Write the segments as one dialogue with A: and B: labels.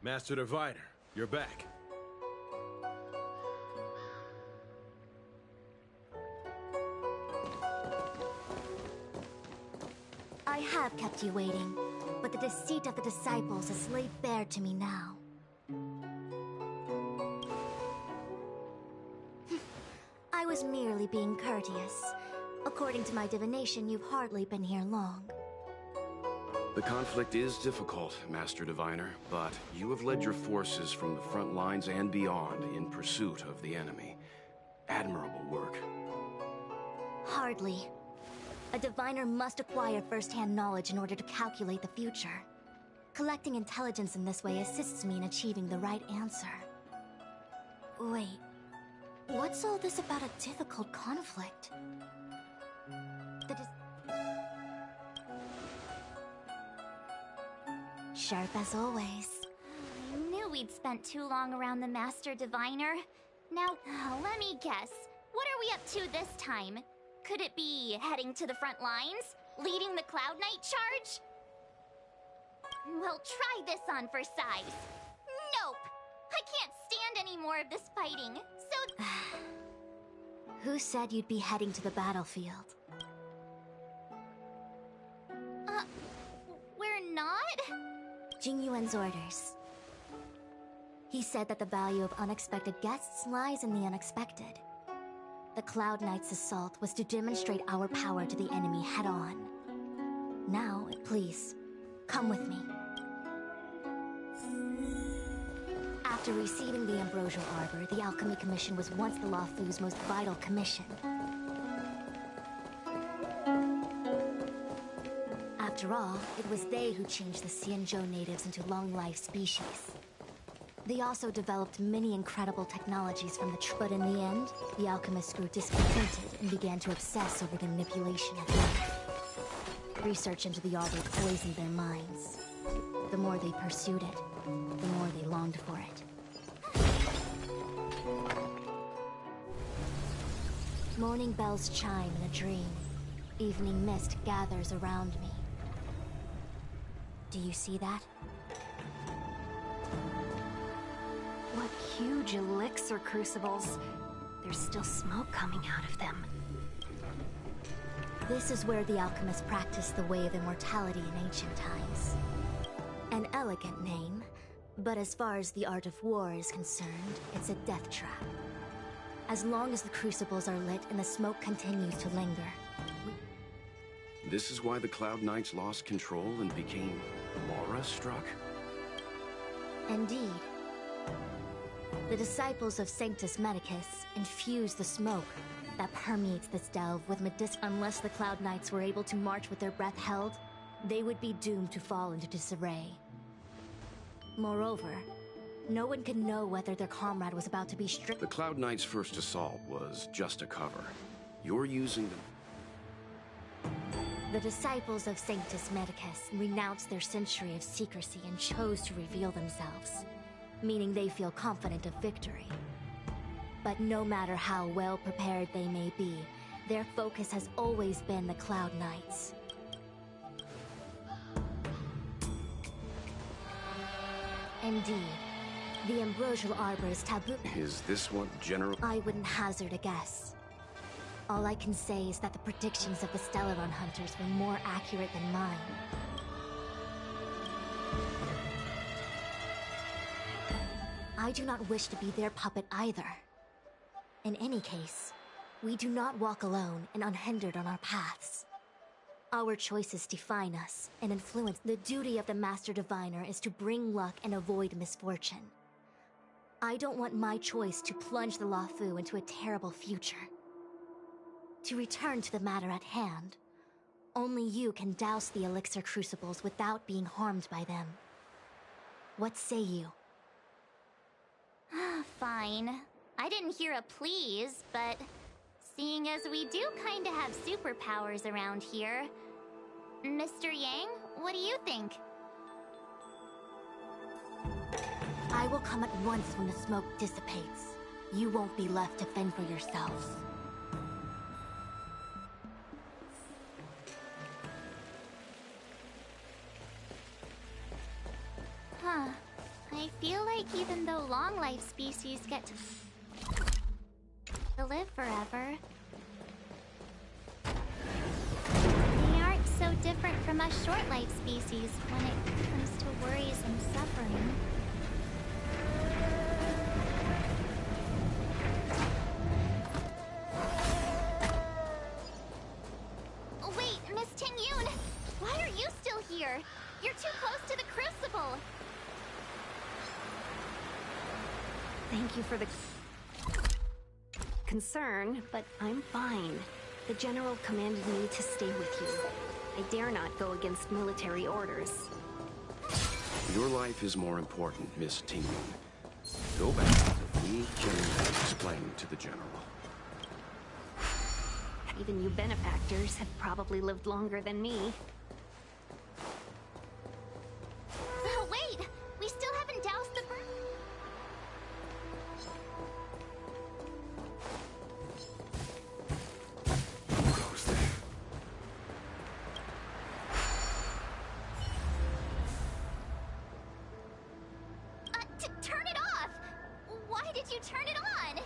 A: Master Diviner, you're back.
B: I have kept you waiting, but the deceit of the disciples is laid bare to me now. I was merely being courteous. According to my divination, you've hardly been here long.
C: The conflict is difficult, Master Diviner, but you have led your forces from the front lines and beyond in pursuit of the enemy. Admirable work.
B: Hardly. A diviner must acquire first-hand knowledge in order to calculate the future. Collecting intelligence in this way assists me in achieving the right answer. Wait, what's all this about a difficult conflict? Sharp as always.
D: I knew we'd spent too long around the Master Diviner. Now, let me guess. What are we up to this time? Could it be heading to the front lines? Leading the Cloud Knight charge? Well, try this on for size. Nope! I can't stand any more of this fighting, so...
B: Who said you'd be heading to the battlefield?
D: We're not?
B: Jingyuan's orders. He said that the value of unexpected guests lies in the unexpected. The Cloud Knight's assault was to demonstrate our power to the enemy head-on. Now, please, come with me. After receiving the Ambrosial Arbor, the Alchemy Commission was once the Luofu's most vital commission. After all, it was they who changed the Xianzhou natives into long-life species. They also developed many incredible technologies from the but in the end, the alchemists grew discontented and began to obsess over the manipulation of life. Research into the Arbor poisoned their minds. The more they pursued it, the more they longed for it. Morning bells chime in a dream. Evening mist gathers around me. Do you see that?
E: What huge elixir crucibles. There's still smoke coming out of them.
B: This is where the alchemists practiced the way of immortality in ancient times. An elegant name, but as far as the art of war is concerned, it's a death trap. As long as the crucibles are lit and the smoke continues to linger.
C: This is why the Cloud Knights lost control and became Laura-struck?
B: Indeed. The disciples of Sanctus Medicus infused the smoke that permeates this delve with unless the Cloud Knights were able to march with their breath held, they would be doomed to fall into disarray. Moreover, no one could know whether their comrade was about to be stripped.
C: The Cloud Knights' first assault was just a cover. You're using them.
B: The disciples of Sanctus Medicus renounced their century of secrecy and chose to reveal themselves, meaning they feel confident of victory. But no matter how well prepared they may be, their focus has always been the Cloud Knights. Indeed, the Ambrosial Arbor is taboo.
C: Is this what General...
B: I wouldn't hazard a guess. All I can say is that the predictions of the Stellaron Hunters were more accurate than mine. I do not wish to be their puppet either. In any case, we do not walk alone and unhindered on our paths. Our choices define us and influence. The duty of the Master Diviner is to bring luck and avoid misfortune. I don't want my choice to plunge the Luofu into a terrible future. To return to the matter at hand, only you can douse the elixir crucibles without being harmed by them. What say you?
D: Fine. I didn't hear a please, but seeing as we do kinda have superpowers around here, Mr. Yang, what do you think?
B: I will come at once when the smoke dissipates. You won't be left to fend for yourselves.
D: I species get to live forever. They aren't so different from us short-life species when it comes to worries and suffering. Wait, Miss Ting-Yoon! Why are you still here? You're too close to the crucible!
E: Thank you for the concern, but I'm fine. The General commanded me to stay with you. I dare not go against military orders.
C: Your life is more important, Miss Ting-Yoon. Go back so we can explain to the General.
E: Even you benefactors have probably lived longer than me.
D: Wait! We still haven't doused the turn it off! Why did you turn it on?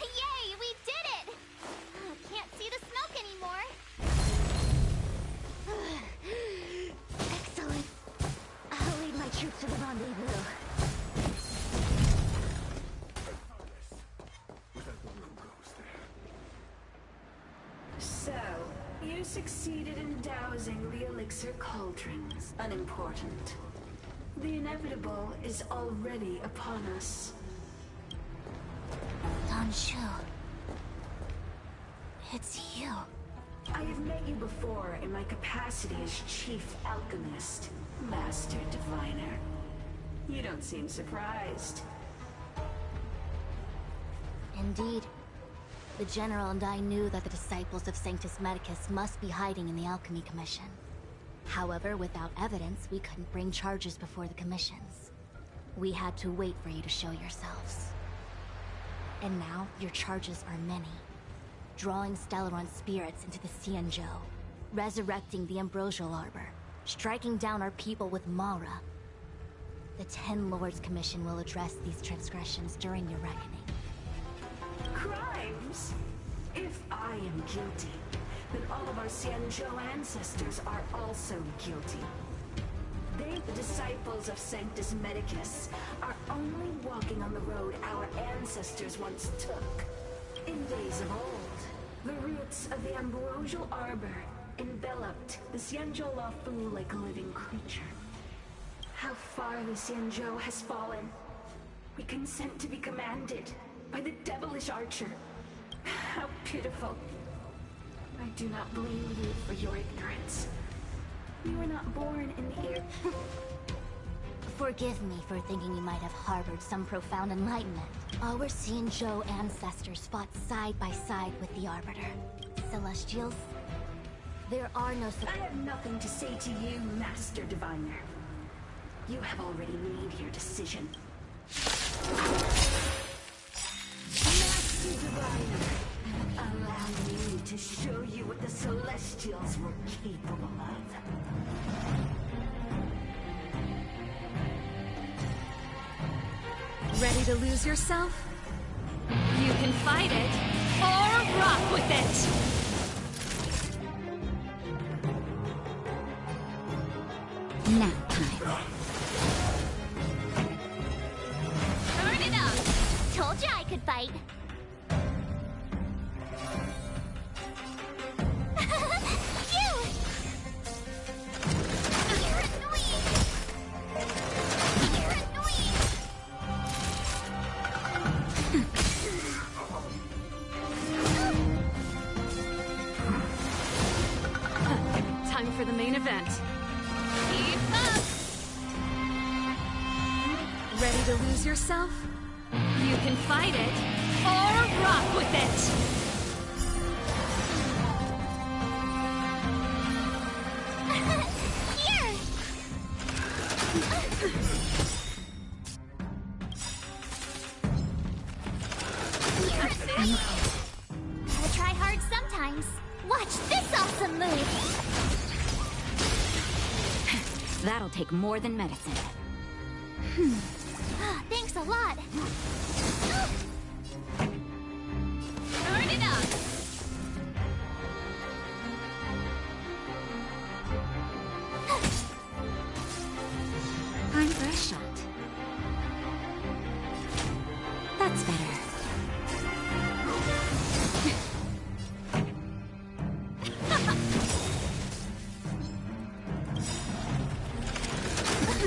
D: Yay! We did it! Can't see the smoke anymore.
B: Excellent. I'll lead my troops to the rendezvous.
F: So, you succeeded in dousing the elixir cauldrons. Unimportant. The inevitable is already upon us.
B: Don Shu. It's you.
F: I have met you before in my capacity as Chief Alchemist, Master Diviner. You don't seem surprised.
B: Indeed. The General and I knew that the disciples of Sanctus Medicus must be hiding in the Alchemy Commission. However, without evidence, we couldn't bring charges before the commissions. We had to wait for you to show yourselves. And now, your charges are many. Drawing Stellaron spirits into the Xianzhou, resurrecting the Ambrosial Arbor, striking down our people with Mara. The Ten Lords Commission will address these transgressions during your reckoning.
F: Crimes? If I am guilty, then all of our Xianzhou ancestors are also guilty. They, the disciples of Sanctus Medicus, are only walking on the road our ancestors once took. In days of old, the roots of the Ambrosial Arbor enveloped the Xianzhou Lafu like a living creature. How far the Xianzhou has fallen. We consent to be commanded by the devilish archer. How pitiful. I do not blame you for your ignorance. You were not born in the era.
B: Forgive me for thinking you might have harbored some profound enlightenment. Our Xianzhou ancestors fought side by side with the Arbiter. Celestials, there are no...
F: I have nothing to say to you, Master Diviner. You have already made your decision. Master Diviner, allow me to show you what the Celestials were capable of.
E: Ready to lose yourself? You can fight it, or rock with it!
B: Nap time.
D: Turn it up! Told you I could fight.
E: Time for the main event.
D: Keep up!
E: Ready to lose yourself? You can fight it, or rock with it!
G: That'll take more than medicine.
D: Thanks a lot. Turn it up.
G: Time for a shot. That's better.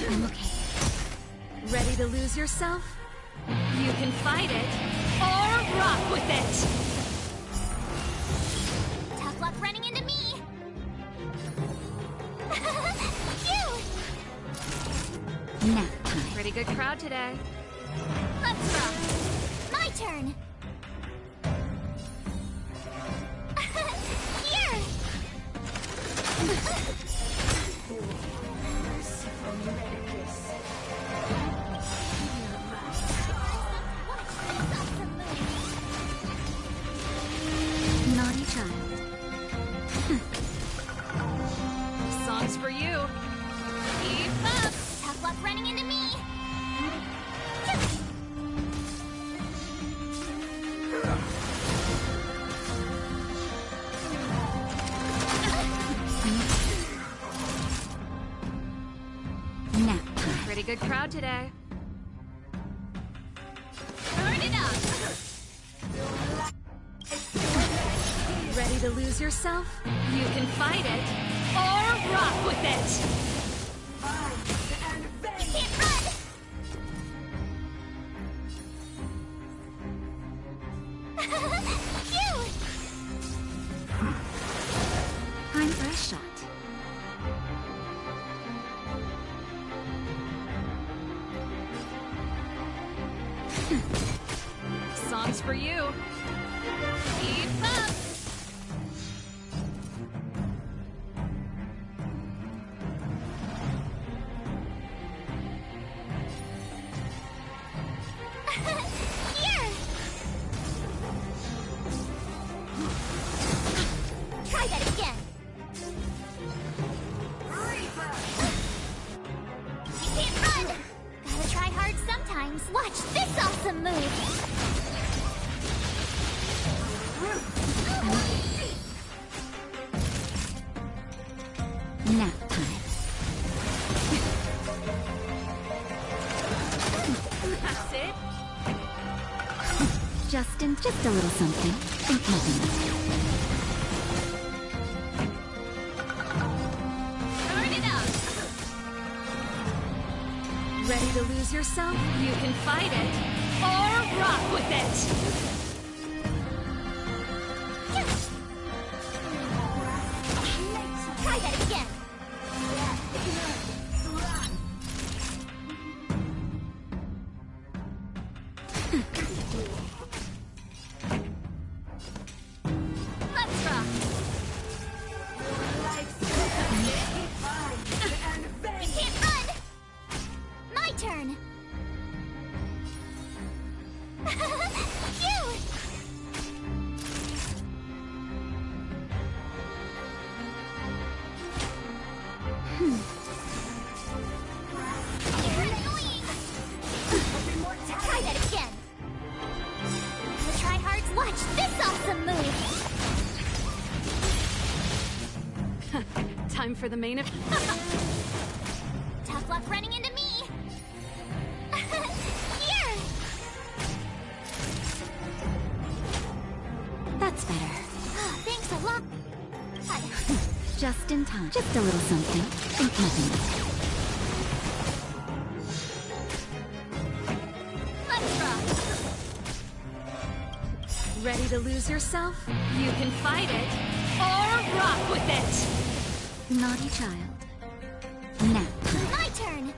G: I'm okay.
E: Ready to lose yourself? You can fight it, or rock with it!
D: Tough luck running into me. Phew!
G: Nap time.
E: Pretty good crowd today.
D: Let's rock. My turn. Here.
G: Naughty child.
E: Songs for you.
D: Keep up. Tough luck running into me.
G: Nap time.
E: Pretty good crowd today.
D: Turn it up.
E: Ready to lose yourself? You can fight it, or rock with it!
D: You can't run. Phew!
G: Time for a shot.
E: Songs for you.
D: Keep up. Here. Try that again. You can't run. Gotta try hard sometimes. Watch this awesome move.
G: Nap time.
E: That's it?
G: Just a little something. Think nothing of it.
D: Turn it up.
E: Ready to lose yourself? You can fight it, or rock with it!
D: Try that again. Let's rock. You can't run. My turn. Phew! You're annoying. Try that again. Gonna try hard. Watch this awesome move.
E: Time for the main event.
D: Tough luck running into me. Here.
G: That's better.
D: Thanks a lot.
G: Just in time. Just a little something. Think nothing of it.
D: Let's rock.
E: Ready to lose yourself? You can fight it, or rock with it!
G: Naughty child. Nap time.
D: My turn.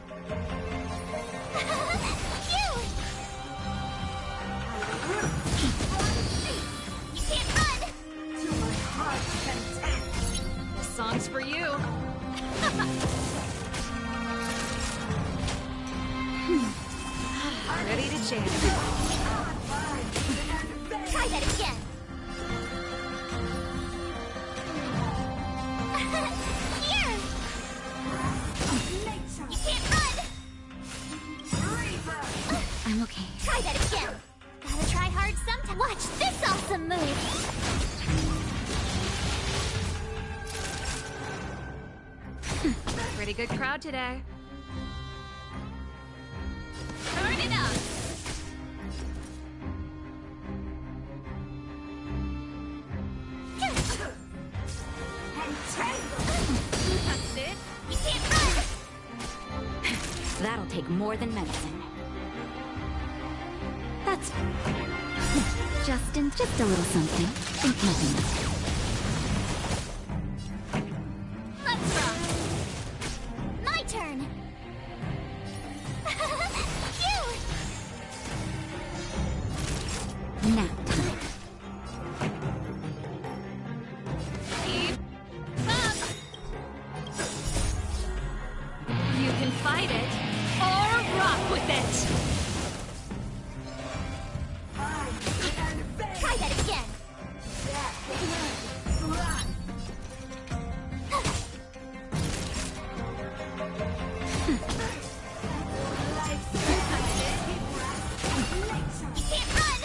D: Phew! You can't run.
E: Songs for you. Ready to jam.
D: Try that again. Here. Watch this awesome move!
E: Pretty good crowd today.
D: Turn it up!
E: That's it?
D: You can't run!
G: That'll take more than medicine. That's just a little something. Think nothing of it.
D: Let's rock! My turn! Phew!
G: Nap time.
E: Keep up! You can fight it, or rock with it!
D: Try that again! You can't run!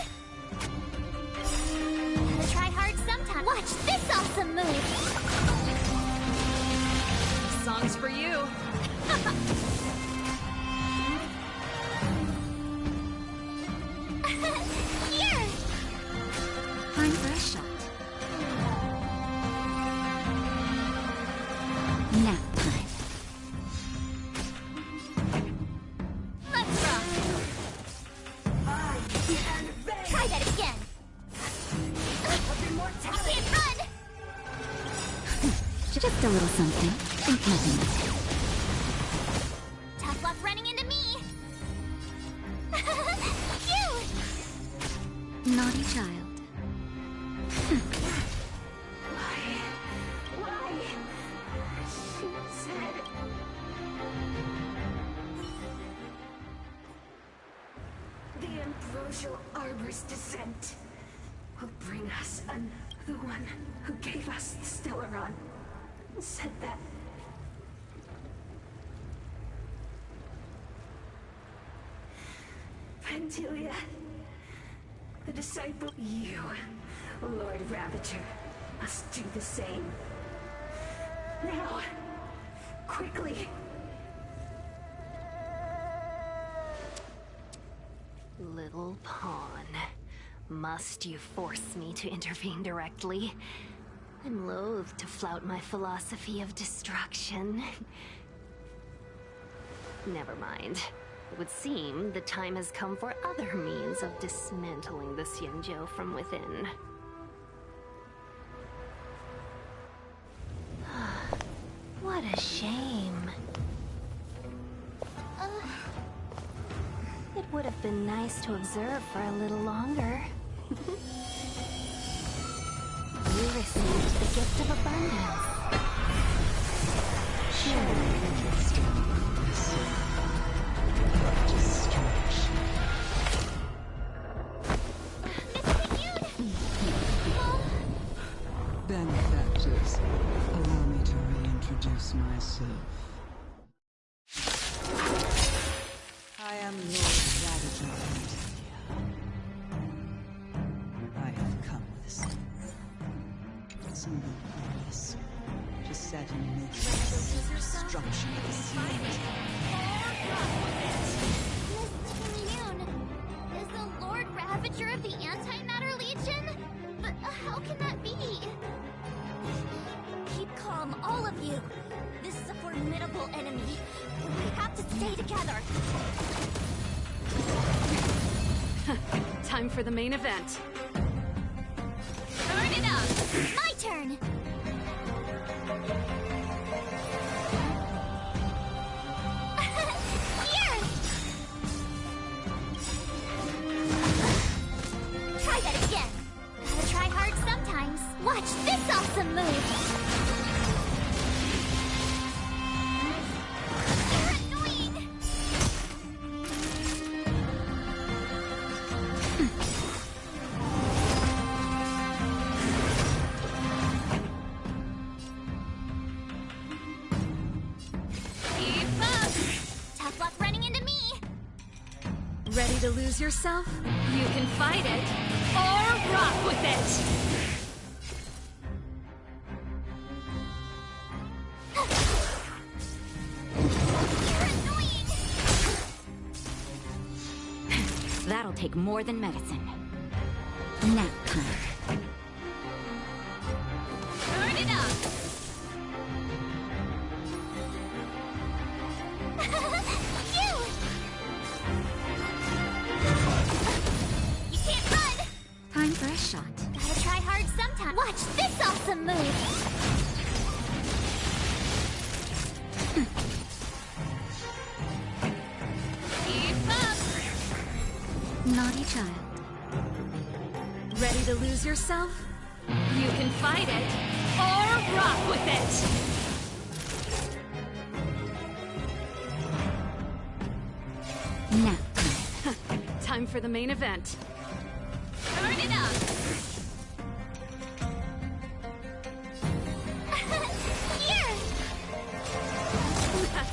D: Gotta try hard sometime. Watch this awesome move!
E: Song's for you.
D: Here!
G: Time for a shot. Nap time.
D: Let's rock! Try that again! You can't run!
G: Just a little something. Think nothing of it.
D: Tough luck running into me! Phew!
G: Naughty child.
F: Why? She said... The ambrosial arbor's descent will bring us the one who gave us the Stellaron. Said that... Pantilia, the disciple, you, Lord Ravager, must do the same. Now, quickly.
E: Little pawn. Must you force me to intervene directly? I'm loath to flout my philosophy of destruction. Never mind. It would seem the time has come for other means of dismantling the Xianzhou from within. What a shame. It would have been nice to observe for a little longer. You received the gift of abundance. Surely you can still this destruction.
H: Benefactors, allow me to reintroduce myself. I am Lord Ravager of India. I have come with a single purpose: to set in motion the destruction of the Xianzhou.
D: Miss Immune, is the Lord Ravager of the Antimatter Legion? But how can that be? Keep calm, all of you. This is a formidable enemy. We have to stay together.
E: Time for the main event.
D: Turn it up! My turn! Here! Try that again. Gotta try hard sometimes. Watch this awesome move! You're annoying!
E: Ready to lose yourself? You can fight it or rock with it!
G: That'll take more than medicine. Nap time.
D: Turn it up! You! You can't run!
G: Time for a shot.
D: Gotta try hard sometime. Watch this awesome move! Keep up!
G: Naughty child.
E: Ready to lose yourself? You can fight it or rock with it!
G: Nap time.
E: Time for the main event.
D: Turn it up! Here!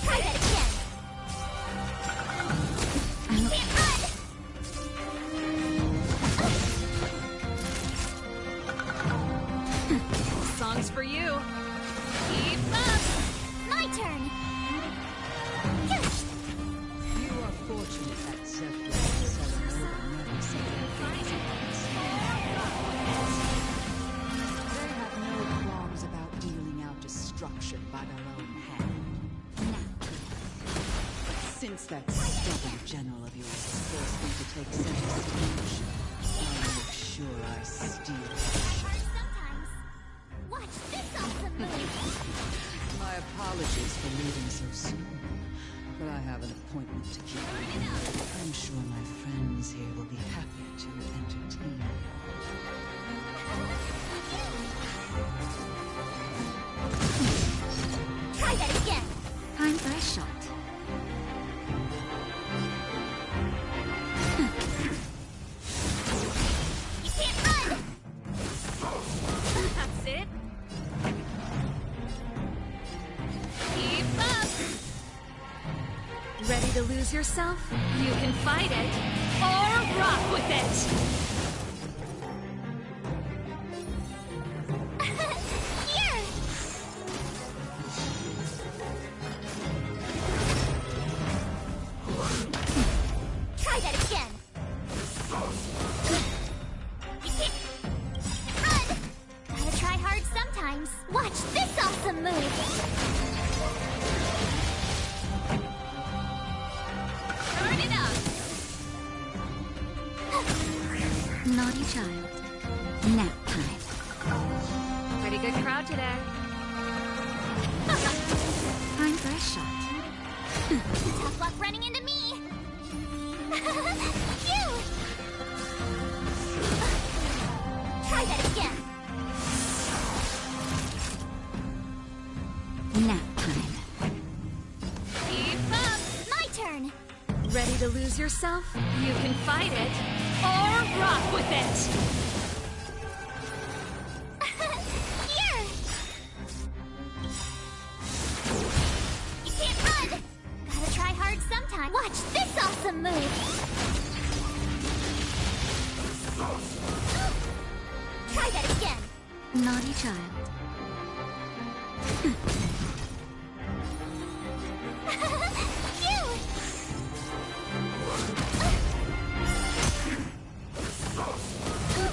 D: Try that again! Can't run!
E: Song's for you.
D: Keep up! My turn!
H: You are fortunate that Zephyr and Selenova never set their face against you. They have no qualms about dealing out destruction by their own hand. Since that stubborn general of yours has forced me to take center stage, I'll make sure I steal
D: Try hard sometimes. Watch this awesome move!
H: My apologies for leaving so soon, but I have an appointment to keep. I'm sure my friends here will be happy to entertain you.
D: Try that again!
G: Time for a shot.
D: You can't run!
E: That's it.
D: Keep up!
E: Ready to lose yourself? You can fight it or rock with it!
D: Here! Try that again! You can't run! Gotta try hard sometimes. Watch this awesome move! Turn it up!
G: Naughty child. Nap time.
E: Pretty good crowd today.
G: Time for a shot.
D: Tough luck running into me! You! Try that again!
G: Nap time.
D: Keep up! My turn!
E: Ready to lose yourself? You can fight it or rock with it!
D: Here! You can't run! Gotta try hard sometime. Watch this awesome move! Try that again!
G: Naughty child.
D: You!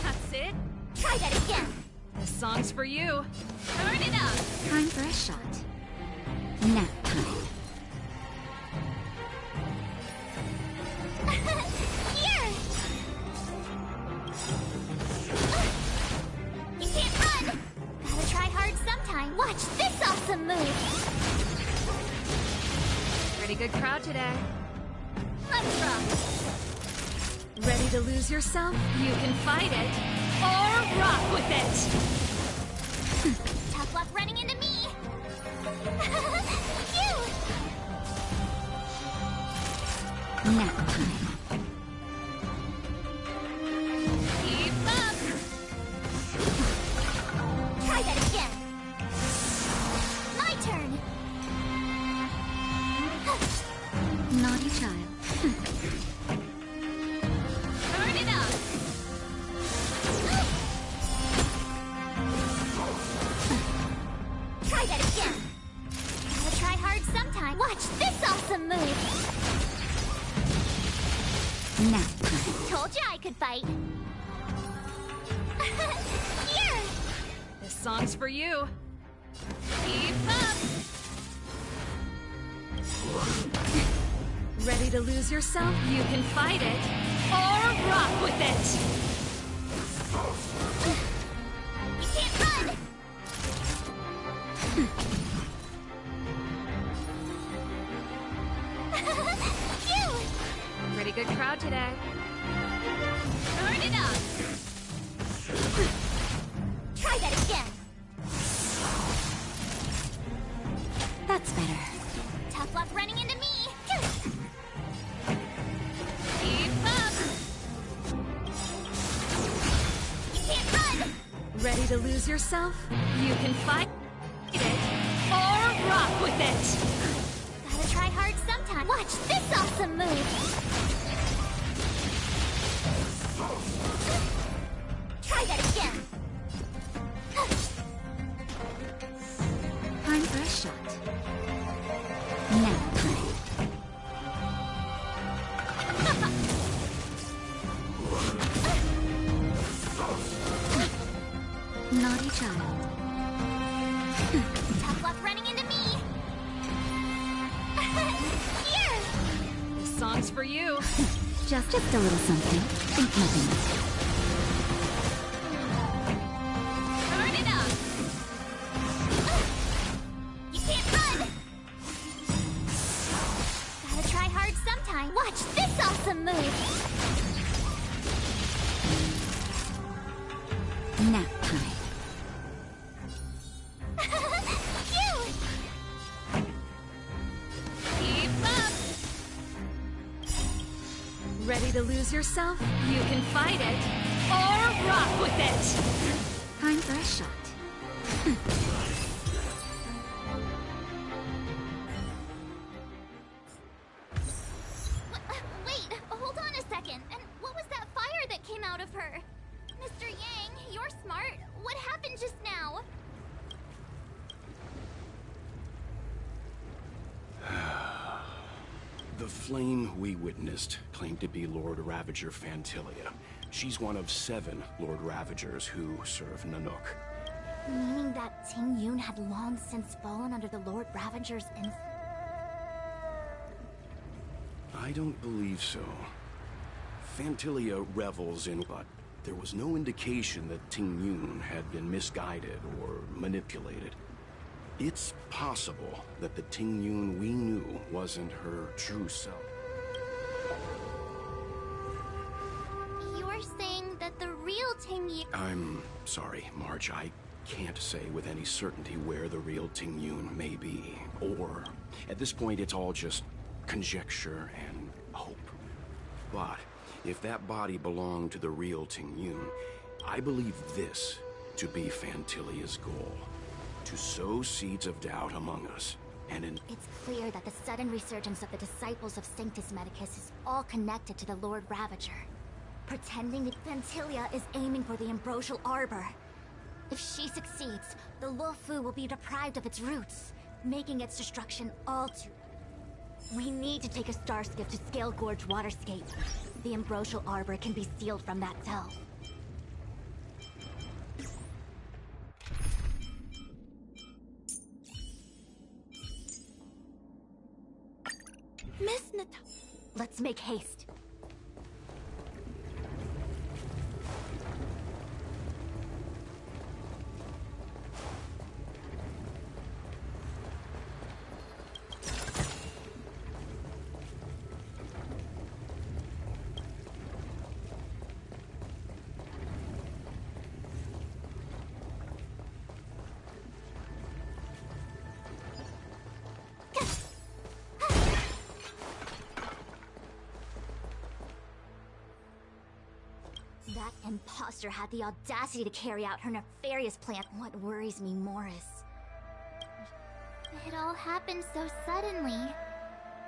E: That's it.
D: Try that again!
E: The song's for you.
D: Turn it up!
G: Time for a shot. Nap time.
D: Here! You can't run! Gotta try hard sometime. Watch this awesome move!
E: Pretty good crowd today.
D: Let's rock!
E: Ready to lose yourself? You can fight it or rock with it!
D: Tough luck running into me! You!
G: Nap time.
D: Keep up! Try that again! My turn!
G: Naughty child.
D: time. Watch this awesome move.
G: Nap time.
D: Told you I could fight. Here.
E: This song's for you. Keep up. Ready to lose yourself? You can fight it or rock with it.
D: You can't run. Phew.
E: Pretty good crowd today.
D: Turn it up. Try that again.
G: That's better.
D: Tough luck running into me.
E: Keep up.
D: You can't run.
E: Ready to lose yourself? You can fight it or rock with it.
D: Gotta try hard sometime. Watch this awesome move. Try that again.
G: Time for a shot. Nap time. Naughty child.
D: Tough luck running into me. Here.
E: This song's for you.
G: Just a little something. Think nothing.
D: Turn it up. You can't run. Gotta try hard sometime. Watch this awesome move.
G: Nap time.
D: Phew.
E: Keep up. Ready to lose yourself? You can fight it or rock with it.
G: Time for a shot.
D: Wait, hold on a second. And what was that fire that came out of her? Mr. Yang, you're smart. What happened just now?
C: The flame we witnessed claimed to be Lord Ravager Fantilia. She's one of 7 Lord Ravagers who serve Nanook.
B: Meaning that Ting Yun had long since fallen under the Lord Ravager's influence?
C: I don't believe so. Fantilia revels in, but there was no indication that Ting Yun had been misguided or manipulated. It's possible that the Ting Yun we knew wasn't her true self.
D: You're saying that the real Ting Yun...
C: I'm sorry, Marge. I can't say with any certainty where the real Ting Yun may be. Or, at this point, it's all just conjecture and hope. But if that body belonged to the real Ting Yun, I believe this to be Fantilia's goal. To sow seeds of doubt among us, and in...
B: It's clear that the sudden resurgence of the disciples of Sanctus Medicus is all connected to the Lord Ravager. Pretending that Fantilia is aiming for the ambrosial arbor. If she succeeds, the Luofu will be deprived of its roots, making its destruction all too... We need to take a star skiff to Scale Gorge Waterscape. The ambrosial arbor can be sealed from that cell. Miss Nata... Let's make haste. That imposter had the audacity to carry out her nefarious plan. What worries me more is...
D: It all happened so suddenly.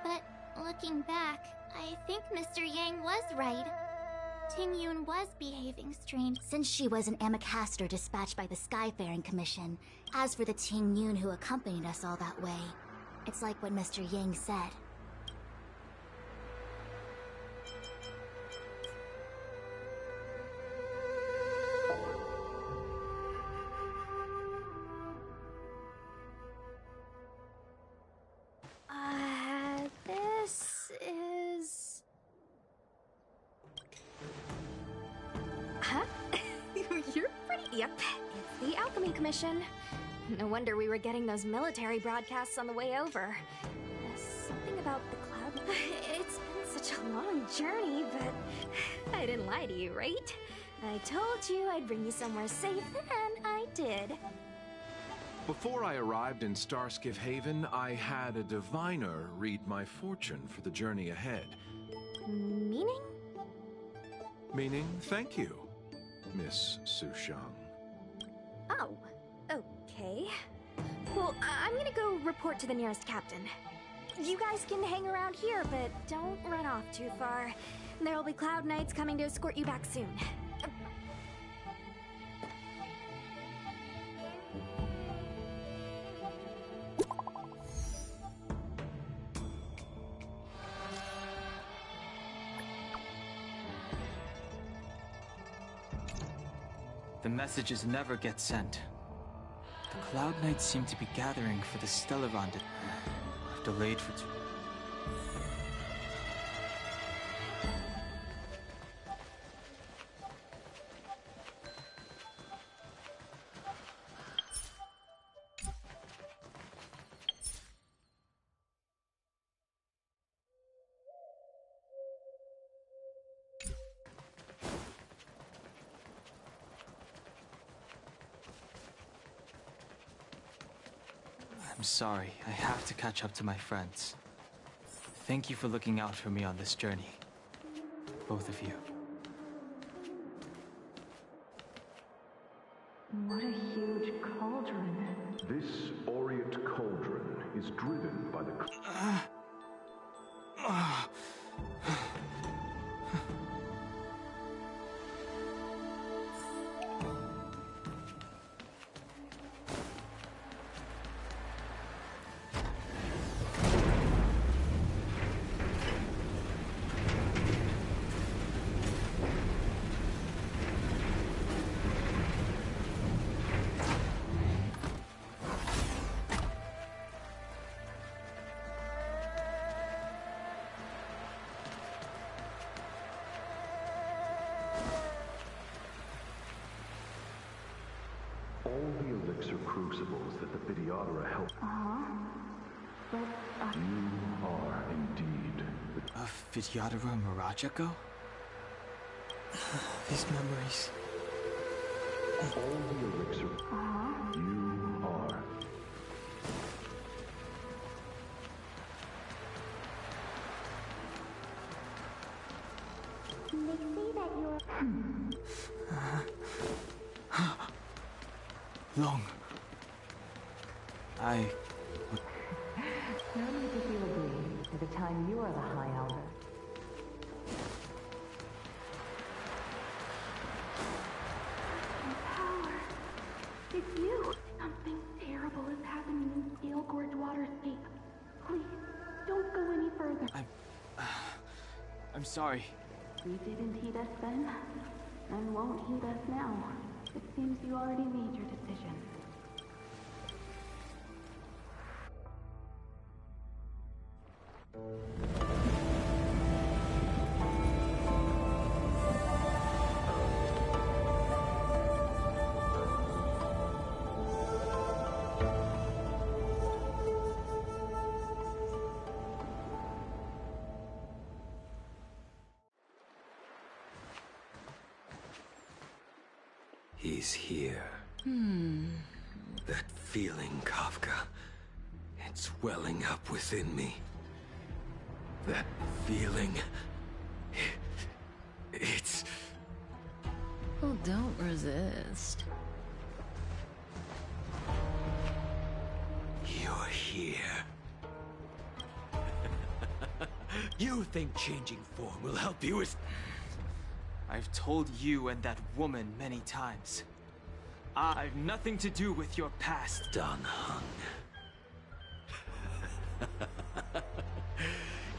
D: But looking back, I think Mr. Yang was right. Ting Yun was behaving strange.
B: Since she was an Amicastor dispatched by the Skyfaring Commission, as for the Ting Yun who accompanied us all that way, It's like what Mr. Yang said.
E: This is... Huh? You're pretty... Yep, it's the Alchemy Commission. No wonder we were getting those military broadcasts on the way over. Something about the cloud... It's been such a long journey, but I didn't lie to you, right? I told you I'd bring you somewhere safe, and I did.
I: Before I arrived in Starskiff Haven, I had a diviner read my fortune for the journey ahead.
E: Meaning?
I: Meaning, thank you, Miss Sushang.
E: Oh, okay. Well, I'm gonna go report to the nearest captain. You guys can hang around here, but don't run off too far. There'll be Cloud Knights coming to escort you back soon.
J: The messages never get sent. The Cloud Knights seem to be gathering for the Stellar Rendezvous. I've delayed for too... I'm sorry, I have to catch up to my friends. Thank you for looking out for me on this journey. Both of you.
F: What a huge cauldron.
K: This Orient cauldron is driven by the... All the elixir crucibles that the Vidyadhara held. You are indeed the...
J: Vidyadhara Mirajago? These memories...
K: All the elixir... You are...
D: They say that you're...
J: Long.
F: No need to feel aggrieved. By the time you are the High Elder.
L: Power. It's you. Something terrible is happening in Steel Gorge Waterscape. Please, don't go any further.
J: I'm sorry.
L: You didn't heed us then, and won't heed us now. It seems you already made your decision.
M: He's here. That feeling, Kafka. It's welling up within me. That feeling... It's...
N: Well, don't resist.
M: You're here. You think changing form will help you with...
J: I've told you and that woman many times. I've nothing to do with your past.
M: Done, Hung.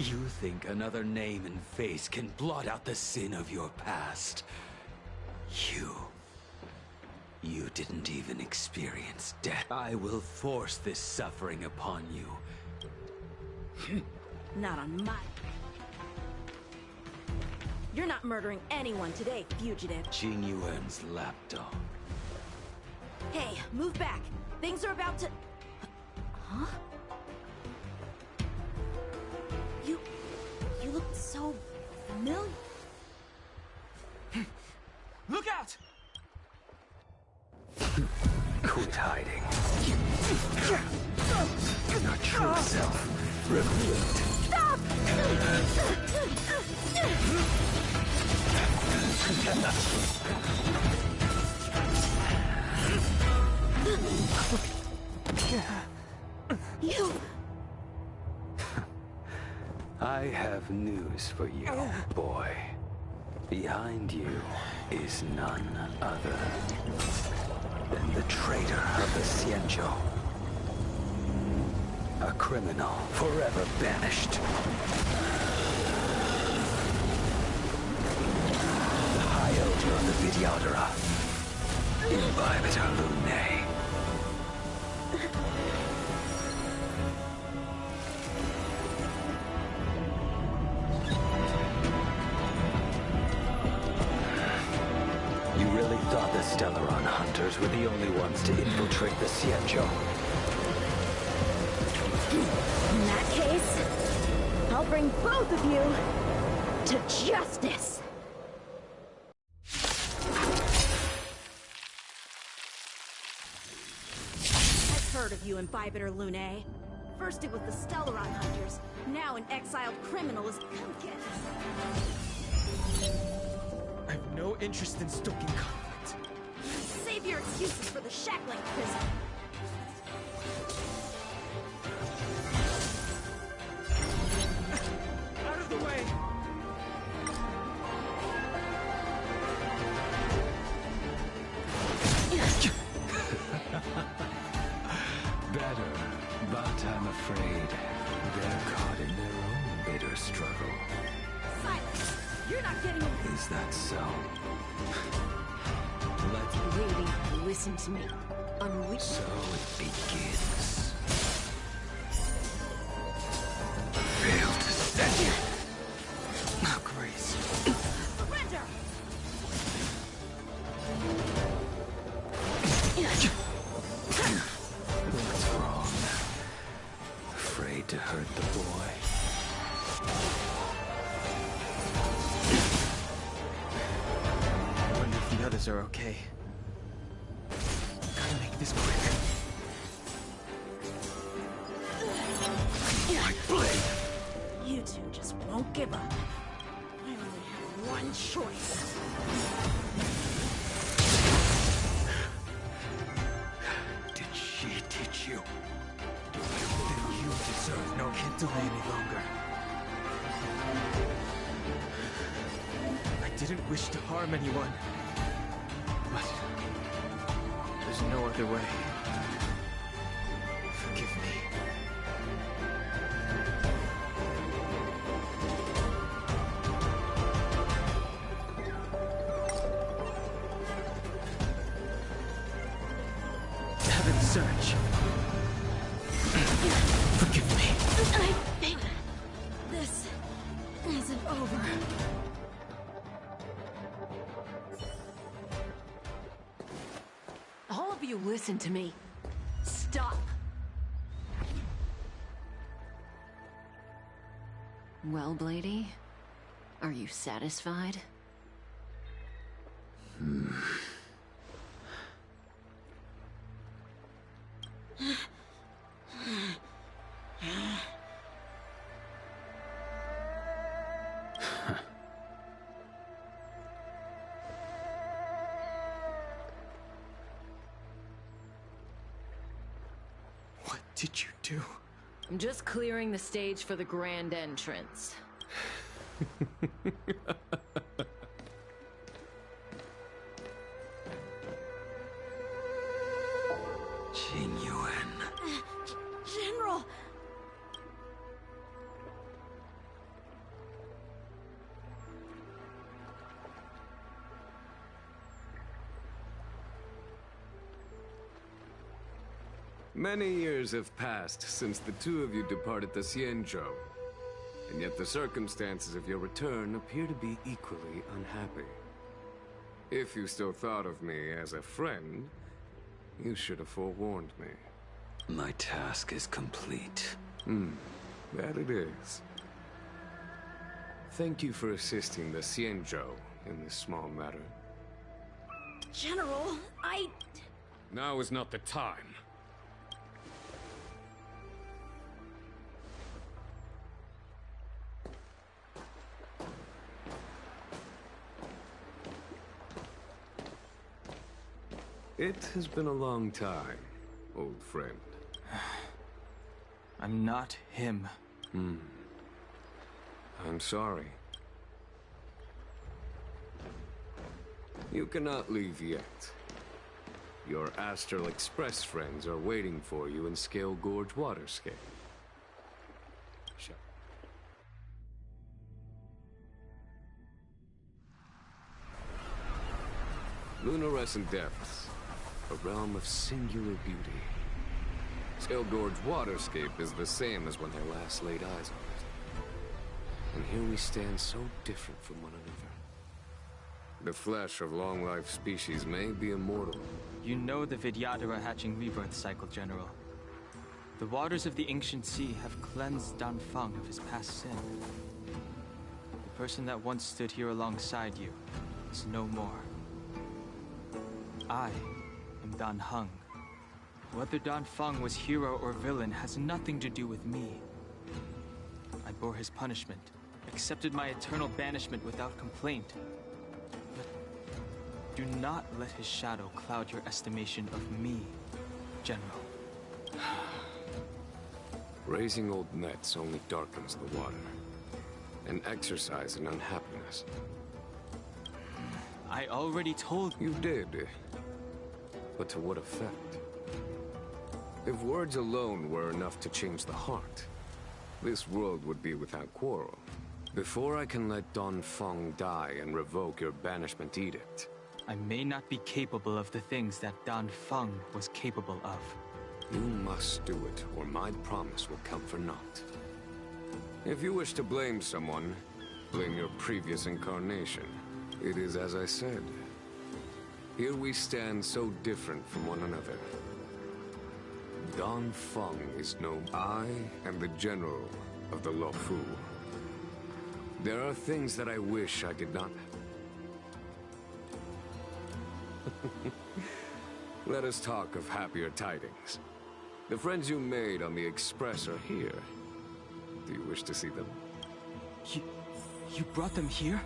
M: You think another name and face can blot out the sin of your past? You didn't even experience death. I will force this suffering upon you.
O: Not on my... You're not murdering anyone today, fugitive.
M: Jing Yuan's lapdog.
O: Hey, move back. Things are about to... Huh? You look so familiar.
J: Look out!
M: Quit hiding. Your true self revealed.
O: Stop! You...
M: I have news for you, boy. Behind you is none other than the traitor of the Xianzhou. A criminal forever banished. The High Elder of the Vidyadhara. Imbibitor Lunae. You really thought the Stellaron hunters were the only ones to infiltrate the Xianzhou?
O: In that case, I'll bring both of you to justice! I've heard of you, Imbibitor Lunae. First it was the Stellaron hunters, now an exiled criminal is... Come get
J: I have no interest in stoking conflict.
O: Save your excuses for the shackling prison.
J: Out of the way!
M: Better, but I'm afraid they're caught in their own bitter struggle.
O: Silence! You're not getting away.
M: Is that so?
O: Lady, listen to me. Unleash.
M: So it begins. Fail to stand you. Oh, Grace.
O: Surrender!
M: What's wrong? Afraid to hurt the boy?
J: I wonder if the others are okay. Gotta make this quick.
M: My blade!
O: You two just won't give up. I only have one choice.
M: Did she teach you?
J: Then you deserve no can't delay any longer. I didn't wish to harm anyone. But there's no other way. Forgive me. Heaven's search. Forgive me.
O: I think this isn't over. All of you listen to me. Stop.
N: Well, Blady, are you satisfied?
J: What did you do?
N: I'm just clearing the stage for the grand entrance.
M: Jing Yuan.
O: General!
P: Many years have passed since the two of you departed the Xianzhou, and yet the circumstances of your return appear to be equally unhappy. If you still thought of me as a friend, you should have forewarned me.
M: My task is complete.
P: That it is. Thank you for assisting the Xianzhou in this small matter.
O: General,
P: Now is not the time. It has been a long time, old friend.
J: I'm not him.
P: I'm sorry. You cannot leave yet. Your Astral Express friends are waiting for you in Scale Gorge Waterscape. Lunarescent Depths, a realm of singular beauty. Scale Gorge Waterscape is the same as when they last laid eyes on it. And here we stand so different from one another. The flesh of long-life species may be immortal.
J: You know the Vidyadhara hatching rebirth cycle, General. The waters of the ancient sea have cleansed Danfeng of his past sin. The person that once stood here alongside you is no more. I am Danheng. Whether Danfeng was hero or villain has nothing to do with me. I bore his punishment, accepted my eternal banishment without complaint. But do not let his shadow cloud your estimation of me, General.
P: Raising old nets only darkens the water. An exercise in unhappiness.
J: I already told
P: you. You did. But to what effect? If words alone were enough to change the heart, this world would be without quarrel. Before I can let Danfeng die and revoke your banishment edict,
J: I may not be capable of the things that Danfeng was capable of.
P: You must do it, or my promise will count for naught. If you wish to blame someone, blame your previous incarnation. It is as I said. Here we stand so different from one another. Danfeng is no... I am the general of the Luofu. There are things that I wish I did not... Let us talk of happier tidings. The friends you made on the Express are here. Do you wish to see them?
J: You brought them here?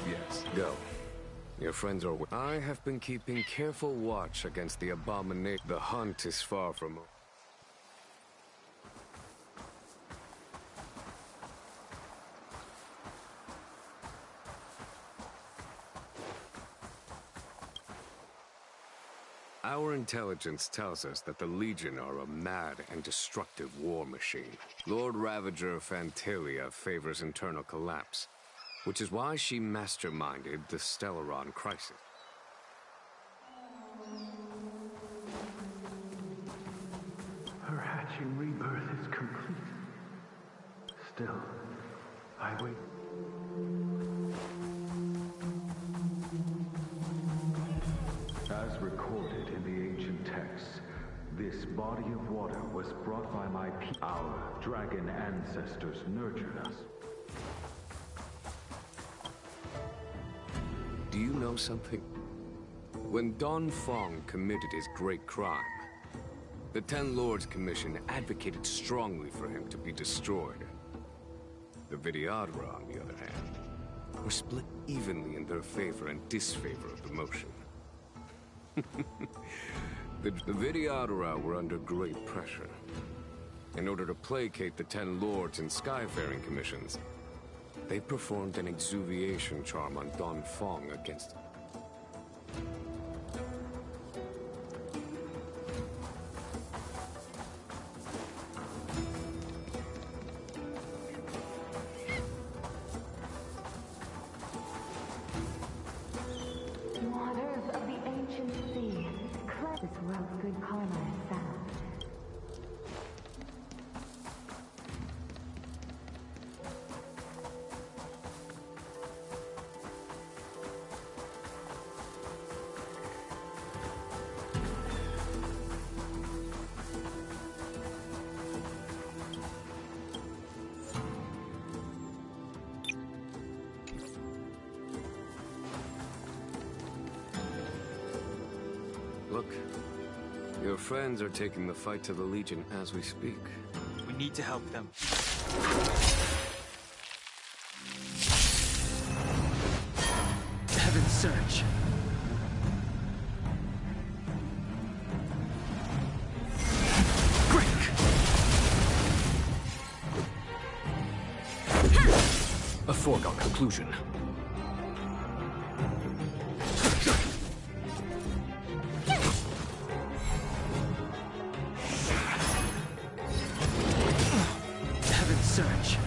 P: Yes, go. Your friends are... I have been keeping careful watch against the abomination. The hunt is far from... Our intelligence tells us that the Legion are a mad and destructive war machine. Lord Ravager Fantalia favors internal collapse, which is why she masterminded the Stellaron crisis.
K: Her hatching rebirth is complete. Still, I wait. As recorded in the ancient texts, this body of water was brought by my our dragon ancestors nurtured us.
P: Do you know something? When Danfeng committed his great crime, the Ten Lords Commission advocated strongly for him to be destroyed. The Vidyadhara, on the other hand, were split evenly in their favor and disfavor of the motion. The Vidyadhara were under great pressure. In order to placate the Ten Lords and Skyfaring Commissions, they performed an exuviation charm on Danfeng against... Look, your friends are taking the fight to the Legion as we speak.
J: We need to help them. Heaven's Search. Break!
C: A foregone conclusion.
J: Heaven's Search.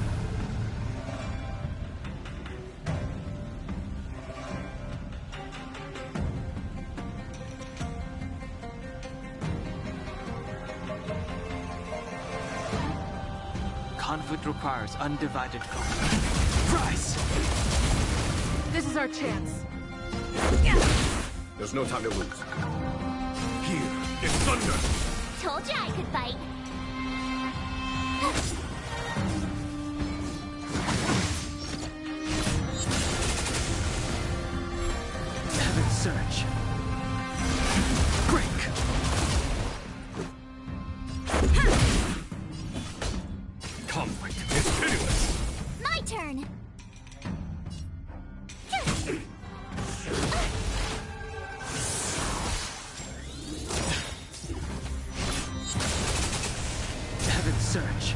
J: Conflict requires undivided focus. Rise!
N: This is our chance.
C: There's no time to lose. Here is thunder!
D: Told you I could fight.
J: Heaven's Search. Break!
C: Conflict is pitiless!
D: My turn.
J: Heaven's Search.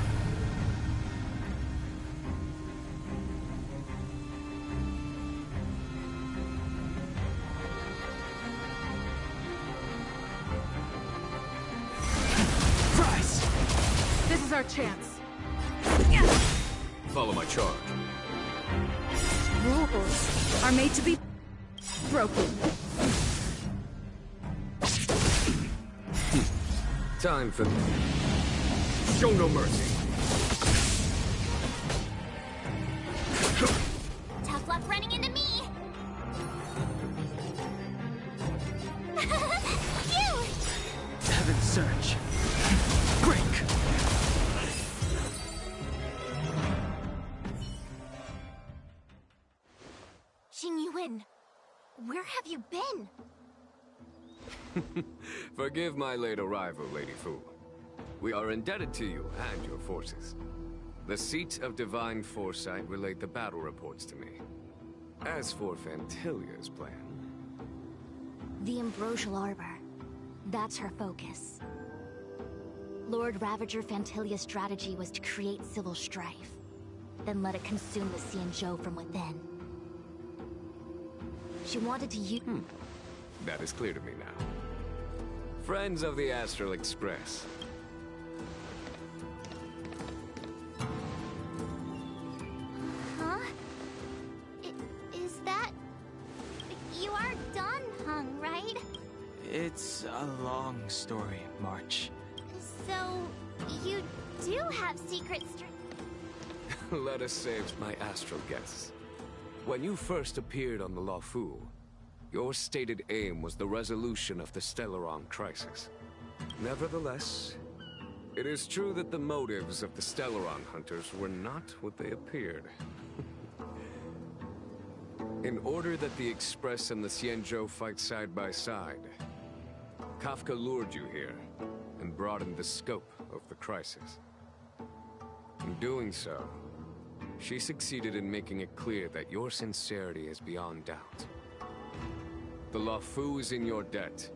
J: Rise!
N: This is our chance.
C: Follow my charge.
N: Rules are made to be broken.
P: Time for...
C: Show no mercy.
D: Tough luck running into me. Phew!
J: Heaven's Search. Break!
B: Xingyuan, where have you been?
P: Forgive my late arrival, Lady Fu. We are indebted to you and your forces. The seat of divine foresight relayed the battle reports to me. As for Fantilia's plan...
B: The Ambrosial Arbor. That's her focus. Lord Ravager Fantilia's strategy was to create civil strife, then let it consume the Xianzhou from within. She wanted to use...
P: That is clear to me now. Friends of the Astral Express.
D: Huh? Is that... You are done, Hung, right?
J: It's a long story, March.
D: So, you do have secret
P: Let us save my astral guests. When you first appeared on the Luofu, your stated aim was the resolution of the Stellaron crisis. Nevertheless, it is true that the motives of the Stellaron hunters were not what they appeared. In order that the Express and the Xianzhou fight side by side, Kafka lured you here and broadened the scope of the crisis. In doing so, she succeeded in making it clear that your sincerity is beyond doubt. The Luofu is in your debt,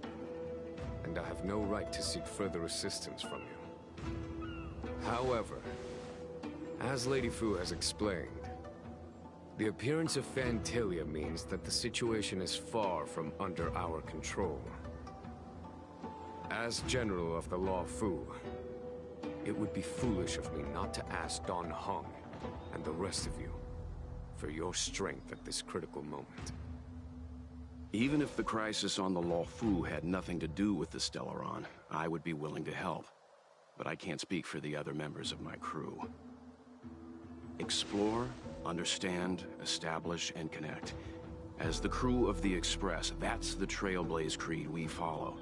P: and I have no right to seek further assistance from you. However, as Lady Fu has explained, the appearance of Fantilia means that the situation is far from under our control. As General of the Luofu, it would be foolish of me not to ask Don Hong and the rest of you for your strength at this critical moment.
C: Even if the crisis on the Luofu had nothing to do with the Stellaron, I would be willing to help. But I can't speak for the other members of my crew. Explore, understand, establish, and connect. As the crew of the Express, that's the Trailblaze creed we follow.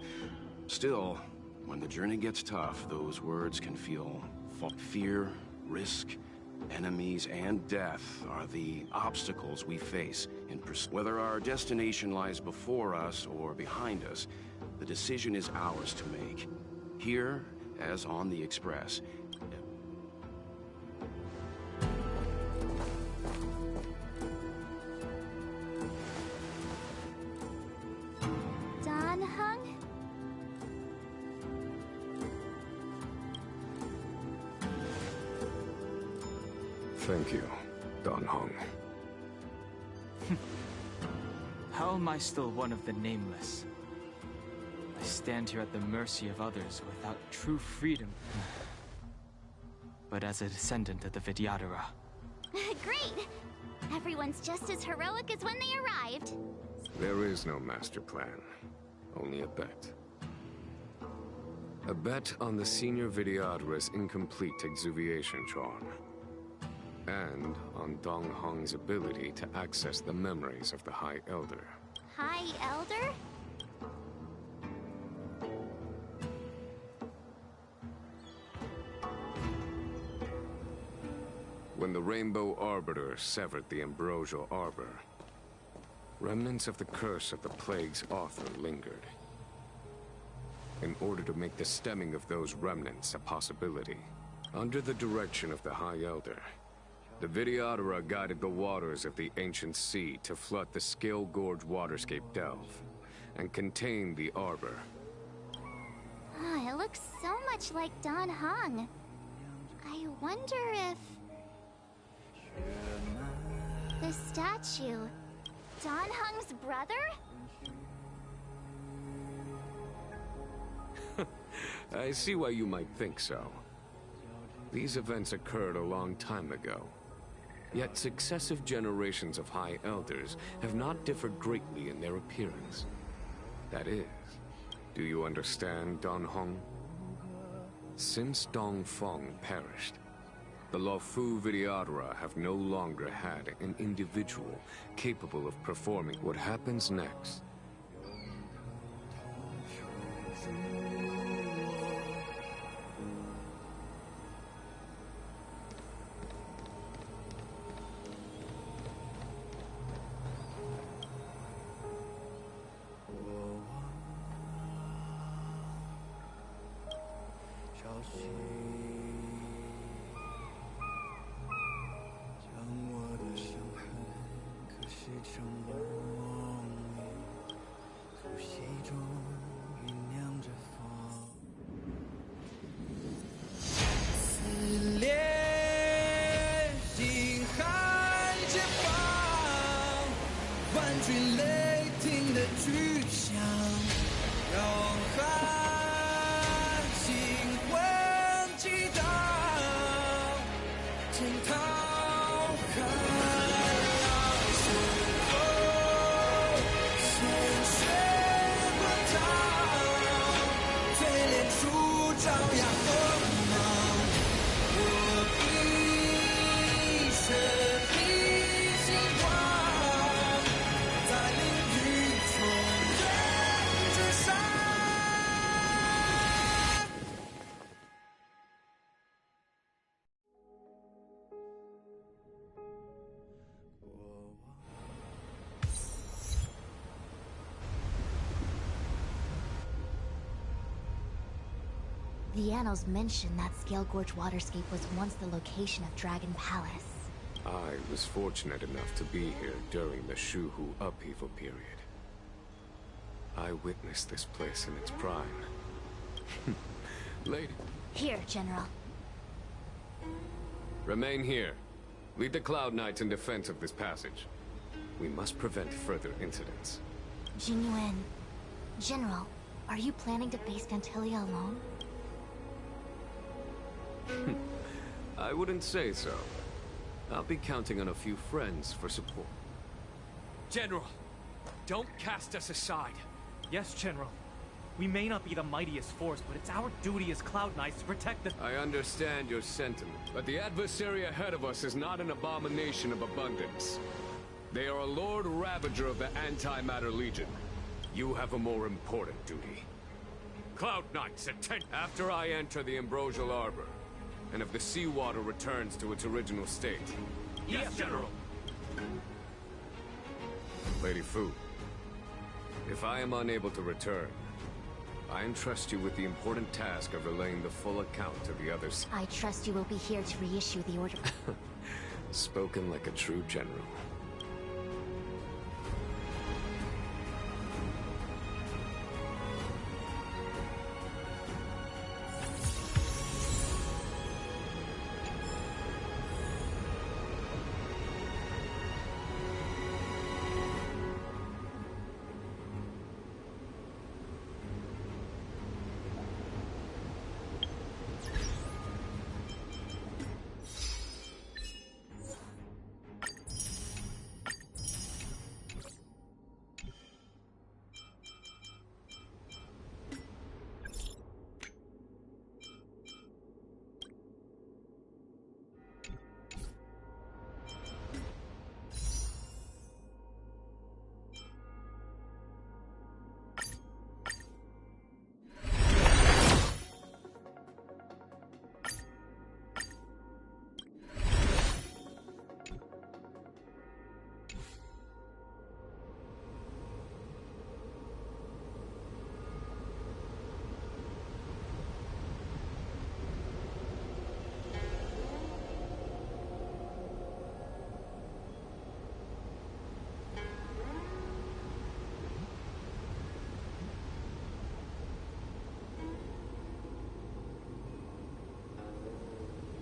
C: Still, when the journey gets tough, those words can feel fear, risk, enemies, and death are the obstacles we face in pursuit. Whether our destination lies before us or behind us, The decision is ours to make. Here, as on the Express.
D: Don Hung?
P: Thank you, Don Hung.
J: How am I still one of the nameless? I stand here at the mercy of others without true freedom. But as a descendant of the Vidyadhara.
D: Great! Everyone's just as heroic as when they arrived.
P: There is no master plan, only a bet. A bet on the senior Vidyadhara's incomplete exuviation charm. And on Dong Hong's ability to access the memories of the High Elder.
D: High Elder?
P: When the Rainbow Arbiter severed the Ambrosial Arbor, remnants of the curse of the plague's author lingered. In order to make the stemming of those remnants a possibility, under the direction of the High Elder, the Vidyadhara guided the waters of the ancient sea to flood the Scale Gorge waterscape delve and contain the arbor.
D: Ah, it looks so much like Don Hung. I wonder if... the statue... Don Hung's brother?
P: I see why you might think so. These events occurred a long time ago. Yet successive generations of High Elders have not differed greatly in their appearance. That is, do you understand, Don Hong? Since Dong Feng perished, the Luofu Vidyadhara have no longer had an individual capable of performing what happens next.
B: The annals mention that Scale Gorge waterscape was once the location of Dragon Palace.
P: I was fortunate enough to be here during the Shuhu upheaval period. I witnessed this place in its prime. Lady.
B: Here, General.
P: Remain here. Lead the Cloud Knights in defense of this passage. We must prevent further incidents.
B: Jinyuan. General, are you planning to face Fantilia alone?
P: I wouldn't say so. I'll be counting on a few friends for support.
Q: General, don't cast us aside. Yes, General. We may not be the mightiest force, but it's our duty as Cloud Knights to protect the...
P: I understand your sentiment, but the adversary ahead of us is not an abomination of abundance. They are a Lord Ravager of the Antimatter Legion. You have a more important duty. Cloud Knights, attend! After I enter the Ambrosial Arbor, and if the seawater returns to its original state...
Q: Yes, General!
P: Lady Fu, if I am unable to return, I entrust you with the important task of relaying the full account to the others.
B: I trust you will be here to reissue the order.
P: Spoken like a true general.